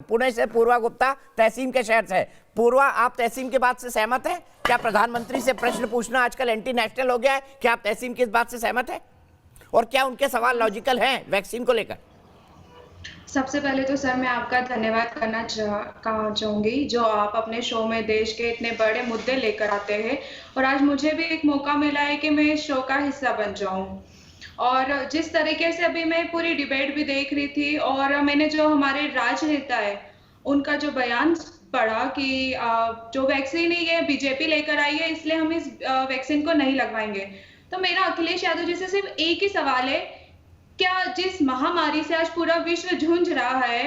पुणे से पूर्वा गुप्ता तहसीम के शहर से। पूर्वा, आप तहसीम की बात से सहमत हैं? क्या प्रधानमंत्री से प्रश्न पूछना आजकल एंटी नेशनल हो गया है? क्या आप तहसीम की इस बात से सहमत हैं? और क्या उनके सवाल लॉजिकल हैं वैक्सीन को लेकर? सबसे पहले तो सर मैं आपका धन्यवाद करना चाहूंगी जो आप अपने शो में देश के इतने बड़े मुद्दे लेकर आते हैं और आज मुझे भी एक मौका मिला है कि मैं इस शो का हिस्सा बन जाऊं। और जिस तरीके से अभी मैं पूरी डिबेट भी देख रही थी और मैंने जो हमारे राजनेता है उनका जो बयान पढ़ा कि जो वैक्सीन है ये बीजेपी लेकर आई है इसलिए हम इस वैक्सीन को नहीं लगवाएंगे, तो मेरा अखिलेश यादव जी से सिर्फ एक ही सवाल है, क्या जिस महामारी से आज पूरा विश्व जूझ रहा है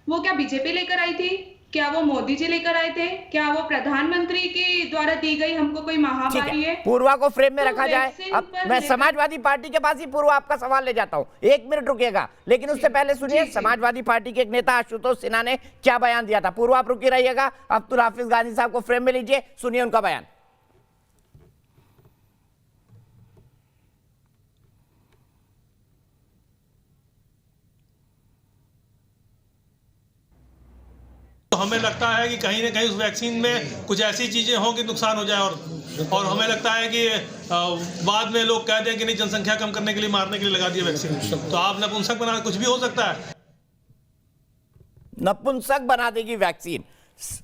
वो क्या बीजेपी लेकर आई थी? क्या वो मोदी जी लेकर आए थे? क्या वो प्रधानमंत्री के द्वारा दी गई हमको कोई महामारी है? पूर्वा को फ्रेम में तो रखा जाए। अब मैं समाजवादी पार्टी के पास ही पूर्वा आपका सवाल ले जाता हूं, 1 मिनट रुकिएगा, लेकिन उससे पहले सुनिए समाजवादी पार्टी के एक नेता आशुतोष सिन्हा ने क्या बयान दिया था। पूर्वा आप रुकी रहिएगा, अब्दुल हाफिज गानी साहब को फ्रेम में लीजिए, सुनिए उनका बयान। तो हमें लगता है कि कहीं ना कहीं उस वैक्सीन में कुछ ऐसी चीज़ें हों कि नुकसान हो जाए और हमें लगता है कि बाद में लोग कह दें कि नहीं जनसंख्या कम करने के लिए, मारने के लिए लगा दिया वैक्सीन, तो आप नपुंसक बना, कुछ भी हो सकता है। नपुंसक बना देगी वैक्सीन,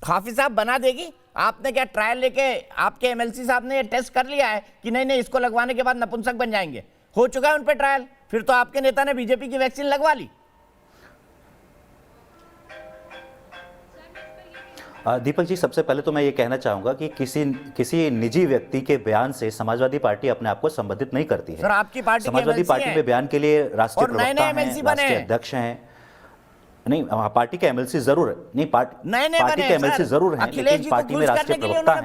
हाफिज साहब बना देगी? आपने क्या ट्रायल लेके आपके एमएलसी साहब ने ये टेस्ट कर लिया है कि नहीं नहीं इसको लगवाने के बाद नपुंसक बन जाएंगे? हो चुका है उन पे ट्रायल? फिर तो आपके नेता ने बीजेपी की वैक्सीन लगवा ली। दीपक जी, सबसे पहले तो मैं ये कहना चाहूंगा कि किसी निजी व्यक्ति के बयान से समाजवादी पार्टी अपने आप को संबोधित नहीं करती है। सर, आपकी पार्टी समाजवादी पार्टी में बयान के लिए राष्ट्रीय प्रवक्ता हैं, राष्ट्रीय अध्यक्ष हैं। नहीं, पार्टी के एमएलसी जरूर नहीं, पार्टी के एमएलसी जरूर हैं, लेकिन पार्टी में राष्ट्रीय प्रवक्ता हैं,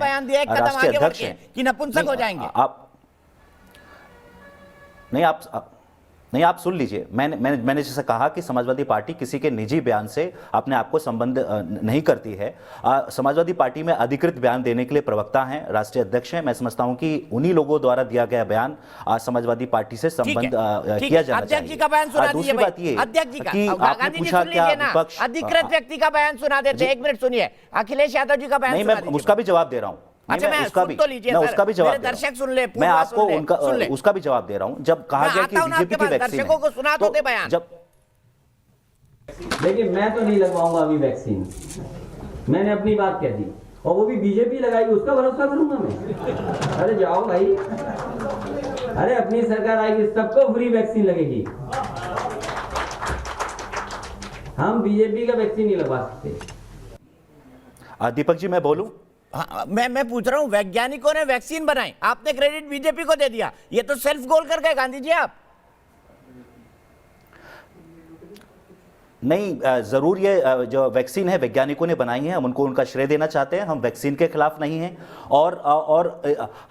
राष्ट्रीय अध्यक्ष हैं कि नपुंसक हो जाएंगे। आप सुन लीजिए, मैंने जैसे कहा कि समाजवादी पार्टी किसी के निजी बयान से अपने आप को संबंध नहीं करती है। समाजवादी पार्टी में अधिकृत बयान देने के लिए प्रवक्ता हैं, राष्ट्रीय अध्यक्ष हैं। मैं समझता हूं कि उन्हीं लोगों द्वारा दिया गया बयान समाजवादी पार्टी से संबंध किया जाना चाहिए। अध्यक्ष जी का बयान सुना दीजिए। दूसरी बात ये कि आपने पूछा क्या विपक्ष अधिकृत व्यक्ति का बयान सुना देते। 1 मिनट सुनिए, अखिलेश यादव जी का बयान नहीं, मैं उसका भी जवाब दे रहा हूं। अच्छा, मैं उसका भी जवाब, दर्शक सुन ले, मैं आपको उसका भी जवाब दे रहा हूं। जब कहा गया कि बीजेपी की वैक्सीन, दर्शकों को सुना तो दे बयान। लेकिन मैं तो नहीं लगवाऊंगा अभी वैक्सीन, मैंने अपनी बात कह दी, और वो भी बीजेपी लगाएगी उसका भरोसा करूंगा मैं? अरे जाओ भाई, अरे अपनी सरकार आएगी सबको फ्री वैक्सीन लगेगी, हम बीजेपी का वैक्सीन नहीं लगवा सकते। दीपक जी, मैं बोलूं? हाँ, मैं पूछ रहा हूं, वैज्ञानिकों ने वैक्सीन बनाई, आपने क्रेडिट बीजेपी को दे दिया, ये तो सेल्फ गोल कर गए गांधी जी आप। नहीं, जरूर ये जो वैक्सीन है वैज्ञानिकों ने बनाई है, हम उनको उनका श्रेय देना चाहते हैं। हम वैक्सीन के खिलाफ नहीं हैं और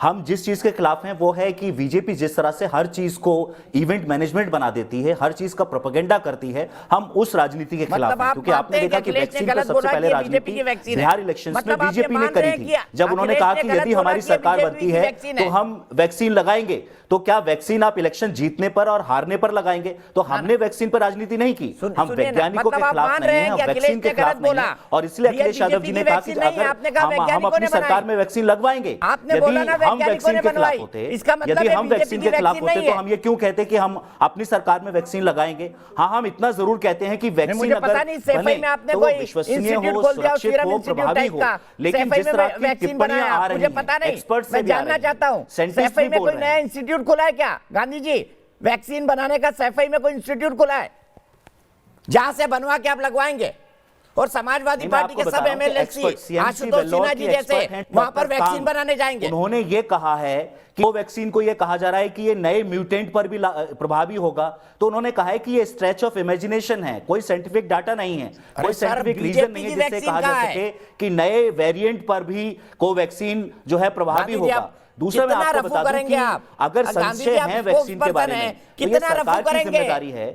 हम जिस चीज के खिलाफ हैं वो है कि बीजेपी जिस तरह से हर चीज को इवेंट मैनेजमेंट बना देती है, हर चीज का प्रोपेगेंडा करती है, हम उस राजनीति के खिलाफ हैं। क्योंकि आपने देखा कि वैक्सीन का सबसे पहले राजनीति बिहार इलेक्शंस में बीजेपी ने करी थी, जब उन्होंने कहा कि यदि हमारी सरकार बनती है तो हम वैक्सीन लगाएंगे। तो क्या वैक्सीन आप इलेक्शन जीतने पर और हारने पर लगाएंगे? तो हमने वैक्सीन पर राजनीति नहीं की, हम वैज्ञानिकों के खिलाफ नहीं है, हम वैक्सीन के खिलाफ नहीं है। और इसलिए अखिलेश यादव जी ने कहा कि अगर हम अपनी सरकार में वैक्सीन लगवाएंगे, यदि हम वैक्सीन के खिलाफ होते, यदि हम वैक्सीन के खिलाफ होते तो हम ये क्यों कहते कि हम अपनी सरकार में वैक्सीन लगाएंगे? हाँ, हम इतना जरूर कहते हैं कि वैक्सीन अगर बने तो वो विश्वसनीय हो, सुरक्षित हो, प्रभावी हो। लेकिन जिस तरह की टिप्पणियां आ रही हैं एक्सपर्ट से, जानना चाहता हूं, सैफई में कोई नया इंस्टीट्यूट खुला है क्या गांधी जी? वैक्सीन बनाने का सैफई में कोई इंस्टीट्यूट खुला है जहां से बनवा के आप लगवाएंगे? और समाजवादी पार्टी के सब एमएलसी आशुतोष सिन्हा जी जैसे वहां पर वैक्सीन बनाने जाएंगे। उन्होंने ये कहा है कि वो वैक्सीन को ये कहा जा रहा है कि ये नए म्यूटेंट पर भी प्रभावी होगा, तो उन्होंने कहा है कि ये स्ट्रेच ऑफ इमेजिनेशन है, कोई साइंटिफिक डाटा नहीं है, कोई साइंटिफिक रीजन नहीं है जिससे कहा जा सके कि नए वेरिएंट पर भी कोवैक्सीन जो है प्रभावी होगा। दूसरा मैं आपको बता दूं कि अगर संशय है वैक्सीन के बारे में, तो ये सरकार की जिम्मेदारी है